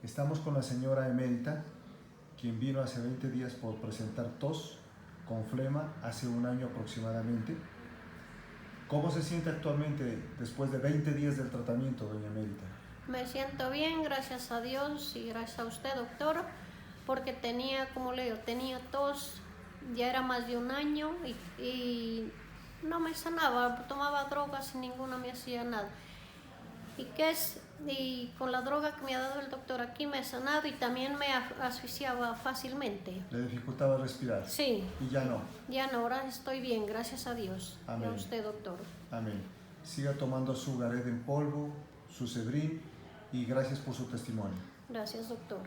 Estamos con la señora Emérita, quien vino hace 20 días por presentar tos con flema hace un año aproximadamente. ¿Cómo se siente actualmente después de 20 días del tratamiento, doña Emérita? Me siento bien, gracias a Dios y gracias a usted, doctor, porque tenía, como le digo, tenía tos, ya era más de un año y no me sanaba, tomaba drogas y ninguna me hacía nada. Y con la droga que me ha dado el doctor aquí me ha sanado y también me asfixiaba fácilmente. ¿Le dificultaba respirar? Sí. ¿Y ya no? Ya no, ahora estoy bien, gracias a Dios. Amén. Y a usted, doctor. Amén. Siga tomando su Gared en polvo, su Cebrin, y gracias por su testimonio. Gracias, doctor.